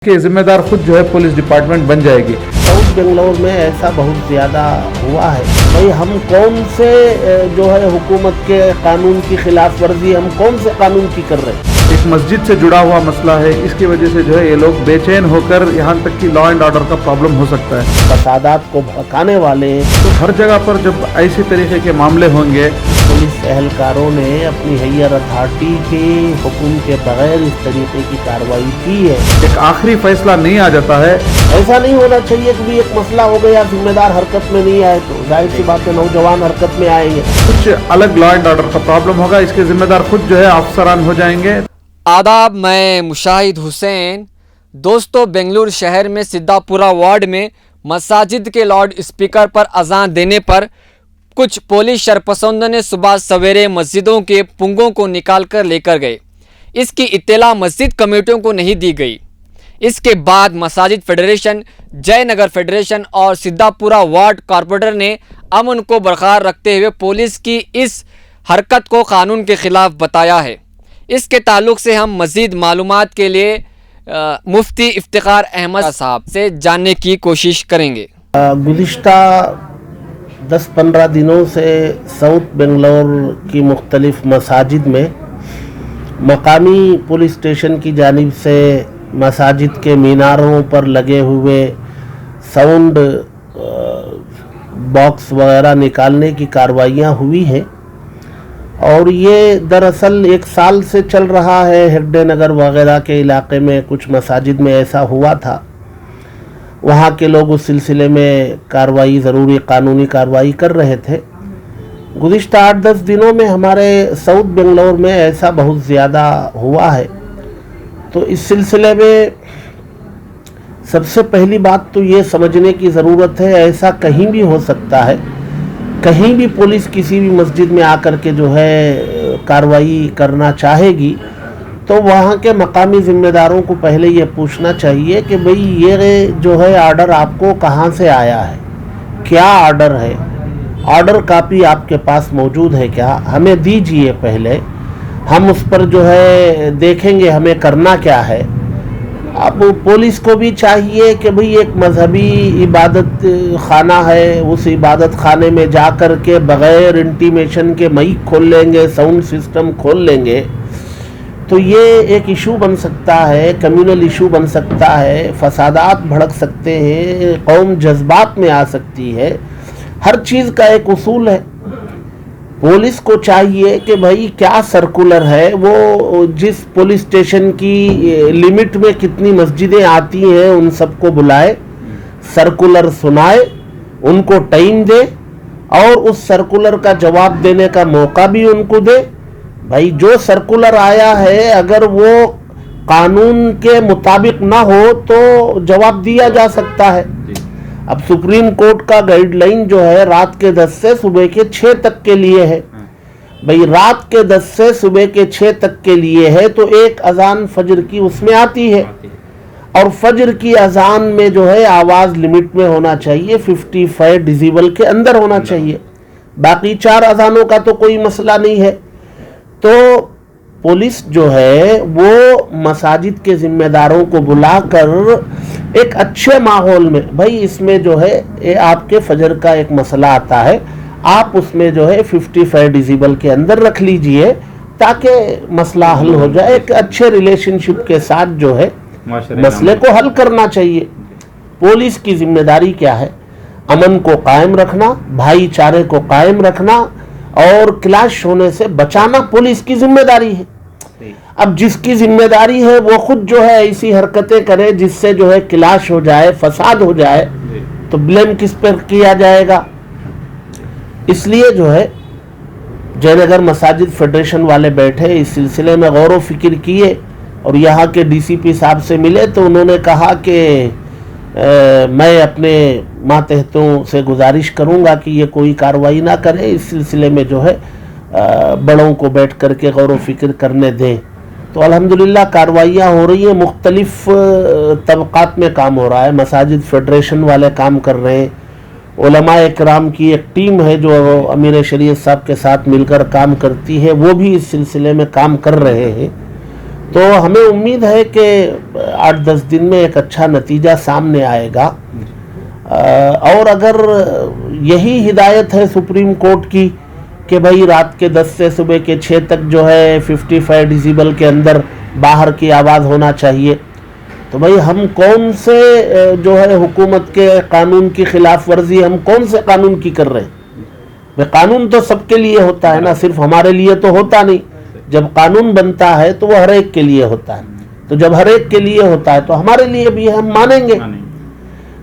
के जिम्मेदार खुद जो है पुलिस डिपार्टमेंट बन जाएगी। साउथ बेंगलोर में ऐसा बहुत ज़्यादा हुआ है। भाई हम कौन से जो है हुकूमत के कानून की खिलाफ वर्जी हम कौन से कानून की कर रहे हैं। एक मस्जिद से जुड़ा हुआ मसला है, इसकी वजह से जो है ये लोग बेचैन होकर यहाँ तक कि लॉ एंड ऑर्डर का प्रॉब्लम हो सकता है। फसादात को भड़काने वाले तो हर जगह पर जब ऐसी तरीके के मामले होंगे, पुलिस एहलकारों ने अपनी हायर अथॉरिटी के हुक्म के बगैर इस तरीके की कार्रवाई की है। एक आखिरी फैसला नहीं आ जाता है। ऐसा नहीं होना चाहिए कि भी एक मसला हो गया जिम्मेदार हरकत में नहीं आए तो जाहिर सी बात है नौजवान हरकत में आएंगे, कुछ अलग लॉ एंड ऑर्डर का प्रॉब्लम होगा, इसके जिम्मेदार खुद जो है अफसरान हो जाएंगे। आदाब, मैं मुशाहिद हुसैन। दोस्तों, बेंगलुरु शहर में सिद्धापुरा वार्ड में मसाजिद के लाउड स्पीकर पर अजान देने पर कुछ पुलिस शरपसंदों ने सुबह सवेरे मस्जिदों के पुंगों को निकाल कर लेकर गए। इसकी इत्तला मस्जिद कमेटियों को नहीं दी गई। इसके बाद मसाजिद फेडरेशन, जयनगर फेडरेशन और सिद्धापुरा वार्ड कॉरपोरेटर ने अमन को बरकरार रखते हुए पुलिस की इस हरकत को कानून के खिलाफ बताया है। इसके ताल्लुक से हम मज़ीद मालूमात के लिए मुफ्ती इफ्तिखार अहमद साहब से जानने की कोशिश करेंगे। गुज़िश्ता 10-15 दिनों से साउथ बेंगलोर की मुख्तलिफ मसाजिद में मकामी पुलिस स्टेशन की जानिब से मसाजिद के मीनारों पर लगे हुए साउंड बॉक्स वगैरह निकालने की कार्रवाइयाँ हुई हैं और ये दरअसल 1 साल से चल रहा है। हेगड़े नगर वगैरह के इलाके में कुछ मसाजिद में ऐसा हुआ था। वहाँ के लोग उस सिलसिले में कार्रवाई, ज़रूरी कानूनी कार्रवाई कर रहे थे। गुज़िश्ता 8-10 दिनों में हमारे साउथ बेंगलोर में ऐसा बहुत ज़्यादा हुआ है। तो इस सिलसिले में सबसे पहली बात तो ये समझने की ज़रूरत है, ऐसा कहीं भी हो सकता है। कहीं भी पुलिस किसी भी मस्जिद में आकर के जो है कार्रवाई करना चाहेगी तो वहाँ के मकामी ज़िम्मेदारों को पहले ये पूछना चाहिए कि भाई ये जो है आर्डर आपको कहाँ से आया है, क्या आर्डर है, ऑर्डर कापी आपके पास मौजूद है क्या, हमें दीजिए, पहले हम उस पर जो है देखेंगे हमें करना क्या है। अब पुलिस को भी चाहिए कि भाई एक मजहबी इबादत खाना है, उस इबादत खाने में जा कर के बग़ैर इंटीमेशन के माइक खोल लेंगे, साउंड सिस्टम खोल लेंगे तो ये एक इशू बन सकता है, कम्युनल इशू बन सकता है, फसादात भड़क सकते हैं, कौम जज्बात में आ सकती है। हर चीज़ का एक उसूल है। पुलिस को चाहिए कि भाई क्या सर्कुलर है, वो जिस पुलिस स्टेशन की लिमिट में कितनी मस्जिदें आती हैं उन सबको बुलाए, सर्कुलर सुनाए, उनको टाइम दे और उस सर्कुलर का जवाब देने का मौका भी उनको दे। भाई जो सर्कुलर आया है अगर वो कानून के मुताबिक ना हो तो जवाब दिया जा सकता है। अब सुप्रीम कोर्ट का गाइडलाइन जो है रात के 10 से सुबह के 6 तक के लिए है। भाई रात के 10 से सुबह के 6 तक के लिए है तो एक अजान फजर की उसमें आती है और फजर की अजान में जो है आवाज़ लिमिट में होना चाहिए, 55 डेसिबल के अंदर होना चाहिए। बाकी 4 अजानों का तो कोई मसला नहीं है। तो पुलिस जो है वो मसाजिद के ज़िम्मेदारों को बुलाकर एक अच्छे माहौल में, भाई इसमें जो है ये आपके फजर का एक मसला आता है, आप उसमें जो है 55 डेसिबल के अंदर रख लीजिए ताकि मसला हल हो जाए। एक अच्छे रिलेशनशिप के साथ जो है मसले को हल करना चाहिए। पुलिस की जिम्मेदारी क्या है? अमन को कायम रखना, भाईचारे को कायम रखना और क्लैश होने से बचाना पुलिस की जिम्मेदारी है। अब जिसकी जिम्मेदारी है वो खुद जो है ऐसी हरकतें करे जिससे जो है क्लैश हो जाए, फसाद हो जाए, तो ब्लेम किस पर किया जाएगा? इसलिए जो है जयनगर मसाजिद फेडरेशन वाले बैठे, इस सिलसिले में गौर व फिक्र किए और यहाँ के डीसीपी साहब से मिले तो उन्होंने कहा कि मैं अपने मातहतों से गुजारिश करूँगा कि ये कोई कार्रवाई ना करे, इस सिलसिले में जो है बड़ों को बैठ कर के गौर व फिक्र करने दें। तो अल्हम्दुलिल्लाह कार्रवाइयाँ हो रही हैं, मुख्तलिफ तबक़ात में काम हो रहा है। मसाजिद फेडरेशन वाले काम कर रहे हैं, उलमाए इकराम की एक टीम है जो अमीर शरीयत साहब के साथ मिलकर काम करती है, वो भी इस सिलसिले में काम कर रहे हैं। تو ہمیں امید ہے کہ 8-10 دن میں ایک اچھا نتیجہ سامنے آئے گا. اور اگر یہی ہدایت ہے سپریم کورٹ کی کہ بھائی رات کے 10 سے صبح کے 6 تک جو ہے 55 ڈیسیبل کے اندر باہر کی آواز ہونا چاہیے، تو بھائی ہم کون سے جو ہے حکومت کے قانون کی خلاف ورزی ہم کون سے قانون کی کر رہے ہیں؟ بھائی قانون تو سب کے لیے ہوتا ہے نا، صرف ہمارے لیے تو ہوتا نہیں. جب قانون بنتا ہے تو وہ ہر ایک کے لیے ہوتا ہے، تو جب ہر ایک کے لیے ہوتا ہے تو ہمارے لیے بھی ہم مانیں گے.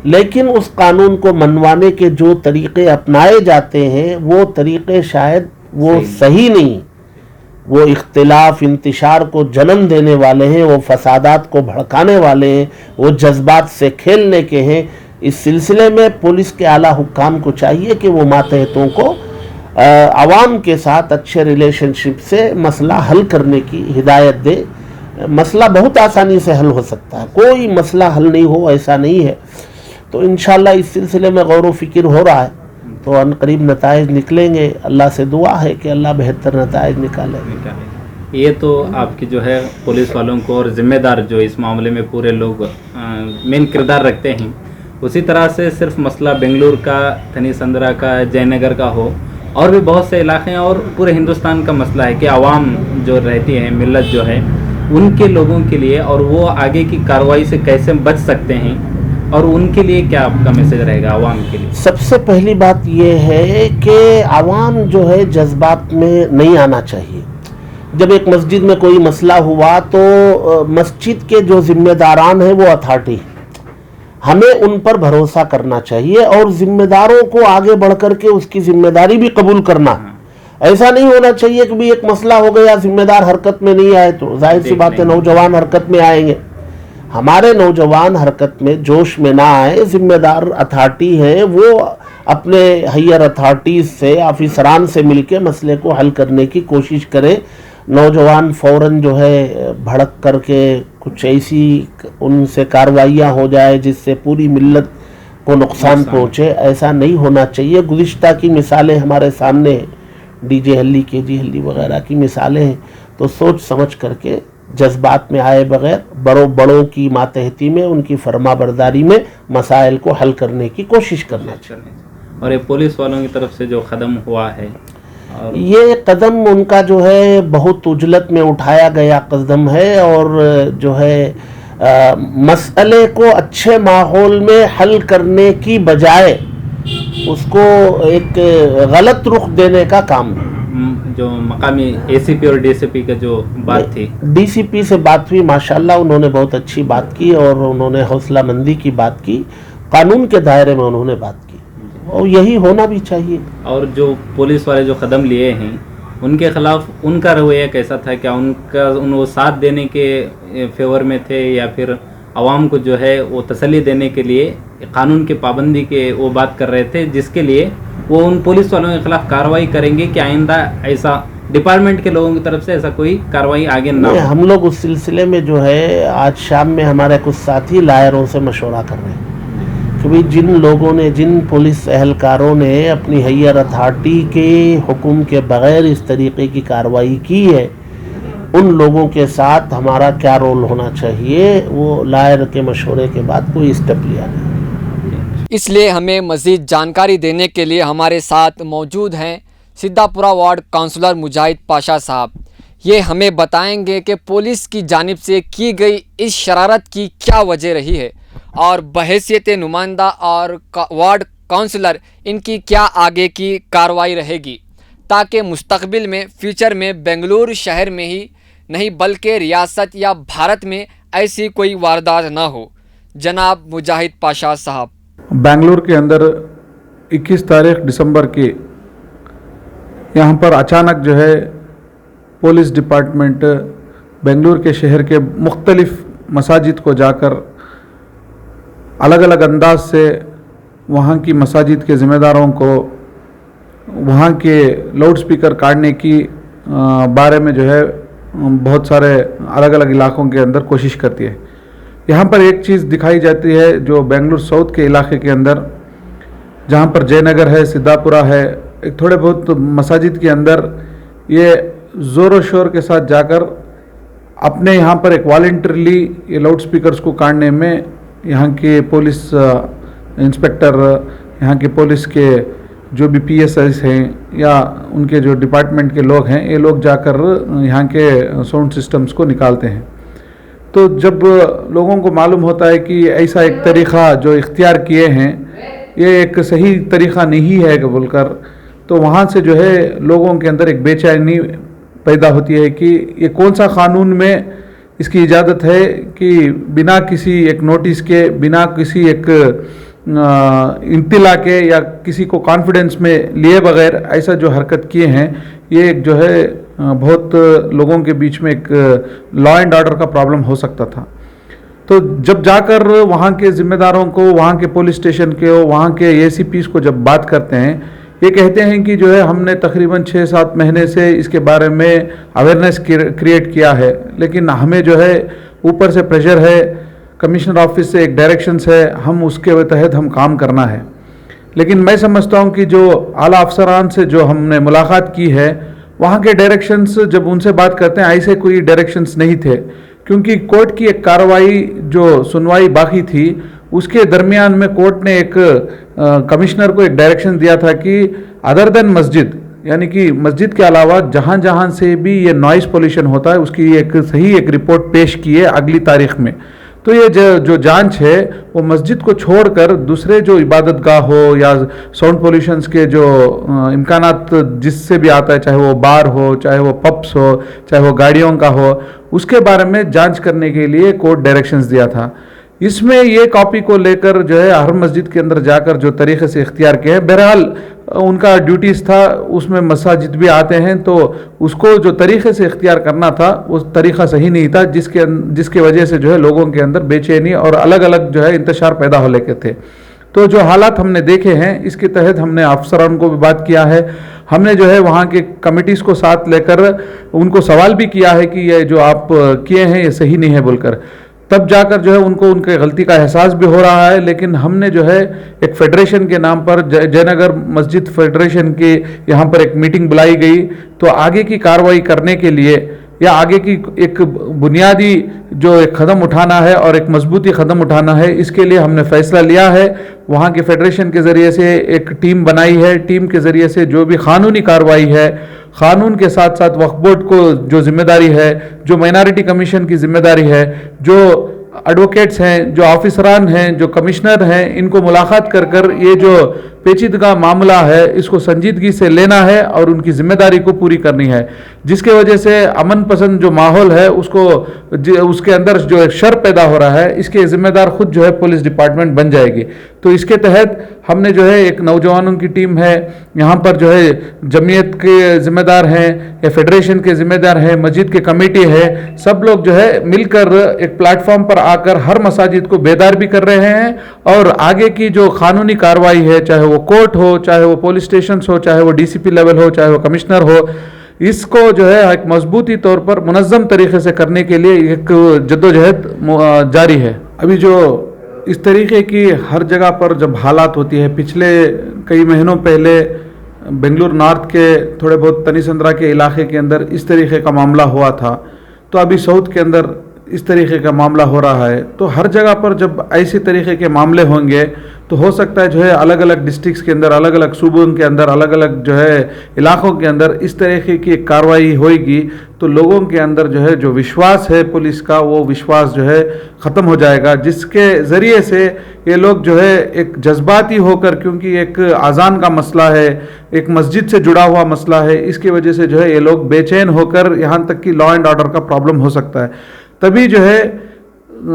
لیکن اس قانون کو منوانے کے جو طریقے اپنائے جاتے ہیں وہ طریقے شاید وہ صحیح نہیں، وہ اختلاف انتشار کو جنم دینے والے ہیں، وہ فسادات کو بھڑکانے والے ہیں، وہ جذبات سے کھیلنے کے ہیں. اس سلسلے میں پولیس کے اعلیٰ حکام کو چاہیے کہ وہ ماتحتوں کو عوام کے ساتھ اچھے ریلیشن شپ سے مسئلہ حل کرنے کی ہدایت دے. مسئلہ بہت آسانی سے حل ہو سکتا ہے، کوئی مسئلہ حل نہیں ہو ایسا نہیں ہے. تو انشاءاللہ اس سلسلے میں غور و فکر ہو رہا ہے، تو ان قریب نتائج نکلیں گے. اللہ سے دعا ہے کہ اللہ بہتر نتائج نکالے. یہ تو آپ کی جو ہے پولیس والوں کو اور ذمہ دار جو اس معاملے میں پورے لوگ مین کردار رکھتے ہیں، اسی طرح سے صرف مسئلہ بنگلور کا، تھنی سندرا کا، جے نگر کا ہو، اور بھی بہت سے علاقے ہیں اور پورے ہندوستان کا مسئلہ ہے کہ عوام جو رہتی ہے، ملت جو ہے، ان کے لوگوں کے لیے اور وہ آگے کی کارروائی سے کیسے بچ سکتے ہیں، اور ان کے لیے کیا آپ کا میسج رہے گا عوام کے لیے؟ سب سے پہلی بات یہ ہے کہ عوام جو ہے جذبات میں نہیں آنا چاہیے. جب ایک مسجد میں کوئی مسئلہ ہوا تو مسجد کے جو ذمہ داران ہیں وہ اتھارٹی، ہمیں ان پر بھروسہ کرنا چاہیے اور ذمہ داروں کو آگے بڑھ کر کے اس کی ذمہ داری بھی قبول کرنا. ایسا نہیں ہونا چاہیے کہ بھی ایک مسئلہ ہو گیا ذمہ دار حرکت میں نہیں آئے تو ظاہر سی بات ہے نوجوان حرکت میں آئیں گے. ہمارے نوجوان حرکت میں جوش میں نہ آئے، ذمہ دار اتھارٹی ہیں وہ اپنے ہائر اتھارٹیز سے، آفیسران سے مل کے مسئلے کو حل کرنے کی کوشش کریں. نوجوان فوراً جو ہے بھڑک کر کے کچھ ایسی ان سے کارروائیاں ہو جائے جس سے پوری ملت کو نقصان پہنچے، ایسا نہیں ہونا چاہیے. گزشتہ کی مثالیں ہمارے سامنے ہیں، ڈی جے ہلی، کے جی ہلی وغیرہ کی مثالیں ہیں. تو سوچ سمجھ کر کے جذبات میں آئے بغیر بڑوں کی ماتحتی میں، ان کی فرما برداری میں مسائل کو حل کرنے کی کوشش کرنا چاہیے. اور یہ پولیس والوں کی طرف سے جو قدم ہوا ہے، یہ قدم ان کا جو ہے بہت عجلت میں اٹھایا گیا قدم ہے، اور جو ہے مسئلے کو اچھے ماحول میں حل کرنے کی بجائے اس کو ایک غلط رخ دینے کا کام ہے. جو مقامی اے سی پی اور ڈی سی پی کا جو بات تھی، ڈی سی پی سے بات ہوئی، ماشاءاللہ انہوں نے بہت اچھی بات کی اور انہوں نے حوصلہ مندی کی بات کی، قانون کے دائرے میں انہوں نے بات کی، اور یہی ہونا بھی چاہیے. اور جو پولیس والے جو قدم لیے ہیں ان کے خلاف ان کا رویہ کیسا تھا؟ کیا ان وہ ساتھ دینے کے فیور میں تھے، یا پھر عوام کو جو ہے وہ تسلی دینے کے لیے قانون کی پابندی کے وہ بات کر رہے تھے، جس کے لیے وہ ان پولیس والوں کے خلاف کارروائی کریں گے کہ آئندہ ایسا ڈپارٹمنٹ کے لوگوں کی طرف سے ایسا کوئی کارروائی آگے نہ ہو؟ ہم لوگ اس سلسلے میں جو ہے آج شام میں ہمارے کچھ ساتھی لائروں سے مشورہ کر رہے ہیں کہ جن لوگوں نے، جن پولیس اہلکاروں نے اپنی ہائر اتھارٹی کے حکم کے بغیر اس طریقے کی کارروائی کی ہے، ان لوگوں کے ساتھ ہمارا کیا رول ہونا چاہیے، وہ لائر کے مشورے کے بعد کوئی اسٹیپ لیا نہیں. اس لیے ہمیں مزید جانکاری دینے کے لیے ہمارے ساتھ موجود ہیں سدھا پورہ وارڈ کونسلر مجاہد پاشا صاحب. یہ ہمیں بتائیں گے کہ پولیس کی جانب سے کی گئی اس شرارت کی کیا وجہ رہی ہے، اور بحیثیت نمائندہ اور وارڈ کونسلر ان کی کیا آگے کی کارروائی رہے گی، تاکہ مستقبل میں فیوچر میں بنگلور شہر میں ہی نہیں بلکہ ریاست یا بھارت میں ایسی کوئی واردات نہ ہو. جناب مجاہد پاشا صاحب، بنگلور کے اندر 21 تاریخ دسمبر کی یہاں پر اچانک جو ہے پولیس ڈپارٹمنٹ بنگلور کے شہر کے مختلف مساجد کو جا کر الگ الگ انداز سے وہاں کی مساجد کے ذمہ داروں کو وہاں کے لاؤڈ سپیکر کاٹنے کی بارے میں جو ہے بہت سارے الگ الگ علاقوں کے اندر کوشش کرتی ہے. یہاں پر ایک چیز دکھائی جاتی ہے جو بنگلور ساؤتھ کے علاقے کے اندر جہاں پر جے نگر ہے، سدھا پورہ ہے، ایک تھوڑے بہت مساجد کے اندر یہ زور و شور کے ساتھ جا کر अपने यहाँ पर एक वॉलंटरली ये लाउड स्पीकर्स को काटने में यहाँ के पुलिस इंस्पेक्टर, यहाँ के पुलिस के जो भी PSIs हैं या उनके जो डिपार्टमेंट के लोग हैं, ये लोग जाकर यहाँ के साउंड सिस्टम्स को निकालते हैं। तो जब लोगों को मालूम होता है कि ऐसा एक तरीक़ा जो इख्तियार किए हैं ये एक सही तरीक़ा नहीं है बोलकर, तो वहाँ से जो है लोगों के अंदर एक बेचैनी पैदा होती है कि ये कौन सा कानून में इसकी इजाज़त है कि बिना किसी एक नोटिस के, बिना किसी एक इंतिला के या किसी को कॉन्फिडेंस में लिए बगैर ऐसा जो हरकत किए हैं, ये एक जो है बहुत लोगों के बीच में एक लॉ एंड ऑर्डर का प्रॉब्लम हो सकता था। तो जब जाकर वहाँ के ज़िम्मेदारों को, वहाँ के पुलिस स्टेशन के, वहाँ के ACPs को जब बात करते हैं, ये कहते हैं कि जो है हमने तकरीबन 6-7 महीने से इसके बारे में अवेयरनेस क्रिएट किया है, लेकिन हमें जो है ऊपर से प्रेशर है, कमिश्नर ऑफिस से एक डायरेक्शंस है, हम उसके तहत हम काम करना है। लेकिन मैं समझता हूँ कि जो आला अफसरान से जो हमने मुलाकात की है, वहाँ के डायरेक्शंस जब उनसे बात करते हैं, ऐसे कोई डायरेक्शंस नहीं थे, क्योंकि कोर्ट की एक कार्रवाई जो सुनवाई बाकी थी उसके दरमियान में कोर्ट ने एक कमिश्नर को एक डायरेक्शन दिया था कि अदर देन मस्जिद, यानी कि मस्जिद के अलावा जहाँ जहाँ से भी ये नॉइज़ पोल्यूशन होता है उसकी एक सही एक रिपोर्ट पेश की है अगली तारीख में। तो ये जो जांच है वो मस्जिद को छोड़कर दूसरे जो इबादत गाह हो या साउंड पोल्यूशंस के जो इम्कानात जिससे भी आता है, चाहे वो बार हो, चाहे वो पब्स हो, चाहे वो गाड़ियों का हो, उसके बारे में जांच करने के लिए कोर्ट डायरेक्शंस दिया था। इसमें ये कॉपी को लेकर जो है हर मस्जिद के अंदर जाकर जो तरीक़े से इख्तियार किए हैं, बहरहाल उनका ड्यूटीज़ था, उसमें मसाजिद भी आते हैं, तो उसको जो तरीक़े से इख्तियार करना था वो तरीक़ा सही नहीं था, जिसके वजह से जो है लोगों के अंदर बेचैनी और अलग अलग जो है इंतशार पैदा हो लेके थे। तो जो हालात हमने देखे हैं इसके तहत हमने अफसरान को भी बात किया है, हमने जो है वहाँ के कमिटीज़ को साथ लेकर उनको सवाल भी किया है कि ये जो आप किए हैं ये सही नहीं है बोलकर, तब जाकर जो है उनको उनके गलती का एहसास भी हो रहा है। लेकिन हमने जो है एक फेडरेशन के नाम पर जयनगर मस्जिद फेडरेशन के यहाँ पर एक मीटिंग बुलाई गई, तो आगे की कार्रवाई करने के लिए या आगे की एक बुनियादी जो एक कदम उठाना है और एक मजबूती कदम उठाना है, इसके लिए हमने फैसला लिया है। वहाँ के फेडरेशन के ज़रिए से एक टीम बनाई है, टीम के ज़रिए से जो भी कानूनी कार्रवाई है, कानून के साथ साथ वक्फ बोर्ड को जो जिम्मेदारी है, जो माइनॉरिटी कमीशन की जिम्मेदारी है, जो एडवोकेट्स हैं, जो ऑफिसरान हैं, जो कमिश्नर हैं, इनको मुलाकात कर कर ये जो पेचीदगा मामला है इसको संजीदगी से लेना है और उनकी जिम्मेदारी को पूरी करनी है, जिसके वजह से अमन पसंद जो माहौल है उसके अंदर जो एक शर पैदा हो रहा है, इसके जिम्मेदार खुद जो है पुलिस डिपार्टमेंट बन जाएगी। तो इसके तहत हमने जो है एक नौजवानों की टीम है, यहाँ पर जो है जमीयत के जिम्मेदार हैं या फेडरेशन के जिम्मेदार हैं, मस्जिद के कमेटी है, सब लोग जो है मिलकर एक प्लेटफॉर्म पर आकर हर मसाजिद को बेदार भी कर रहे हैं और आगे की जो कानूनी कार्रवाई है, चाहे वो कोर्ट हो, चाहे वो पुलिस स्टेशन हो, चाहे वो DCP लेवल हो, चाहे वो कमिश्नर हो, इसको जो है एक मजबूती तौर पर मुनज़्ज़म तरीके से करने के लिए एक जद्दोजहद जारी है। अभी जो इस तरीके की हर जगह पर जब हालात होती है, पिछले कई महीनों पहले बेंगलुरु नॉर्थ के थोड़े बहुत तनीसंद्रा के इलाके के अंदर इस तरीके का मामला हुआ था, तो अभी साउथ के अंदर इस तरीके का मामला हो रहा है। तो हर जगह पर जब ऐसी तरीके के मामले होंगे तो हो सकता है जो है अलग अलग डिस्ट्रिक्ट्स के अंदर, अलग अलग सूबों के अंदर, अलग अलग जो है इलाकों के अंदर इस तरीके की एक कार्रवाई होगी, तो लोगों के अंदर जो है जो विश्वास है पुलिस का, वो विश्वास जो है ख़त्म हो जाएगा, जिसके ज़रिए से ये लोग जो है एक जज्बाती होकर, क्योंकि एक अजान का मसला है, एक मस्जिद से जुड़ा हुआ मसला है, इसकी वजह से जो है ये लोग बेचैन होकर यहाँ तक कि लॉ एंड ऑर्डर का प्रॉब्लम हो सकता है। तभी जो है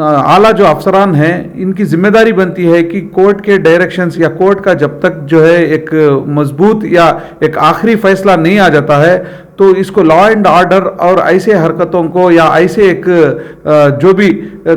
आला जो अफसरान हैं इनकी जिम्मेदारी बनती है कि कोर्ट के डायरेक्शंस या कोर्ट का जब तक जो है एक मजबूत या एक आखिरी फैसला नहीं आ जाता है, तो इसको लॉ एंड ऑर्डर और ऐसे हरकतों को या ऐसे एक जो भी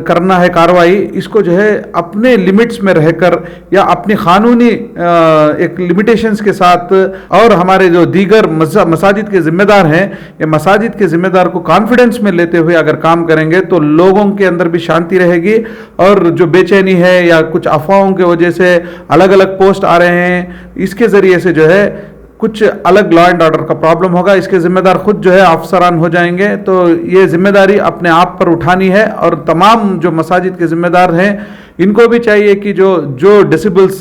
करना है कार्रवाई, इसको जो है अपने लिमिट्स में रहकर या अपनी कानूनी एक लिमिटेशंस के साथ, और हमारे जो दीगर मसाजिद के ज़िम्मेदार हैं, ये मसाजिद के ज़िम्मेदार को कॉन्फिडेंस में लेते हुए अगर काम करेंगे तो लोगों के अंदर भी शांति रहेगी, और जो बेचैनी है या कुछ अफवाहों की वजह से अलग अलग पोस्ट आ रहे हैं, इसके ज़रिए से जो है कुछ अलग लॉ एंड ऑर्डर का प्रॉब्लम होगा, इसके जिम्मेदार खुद जो है अफसरान हो जाएंगे। तो ये जिम्मेदारी अपने आप पर उठानी है और तमाम जो मसाजिद के जिम्मेदार हैं इनको भी चाहिए कि जो डेसिबल्स,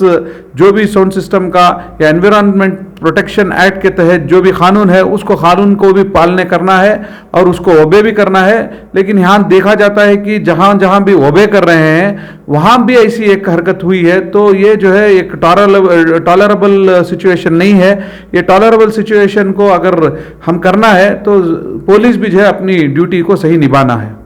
जो भी साउंड सिस्टम का या एनवायरनमेंट प्रोटेक्शन एक्ट के तहत जो भी कानून है उसको कानून को भी पालने करना है और उसको ओबे भी करना है। लेकिन यहाँ देखा जाता है कि जहाँ जहाँ भी ओबे कर रहे हैं वहाँ भी ऐसी एक हरकत हुई है, तो ये जो है एक टॉलरेबल सिचुएशन नहीं है। ये टॉलरेबल सिचुएशन को अगर हम करना है तो पुलिस भी जो है अपनी ड्यूटी को सही निभाना है।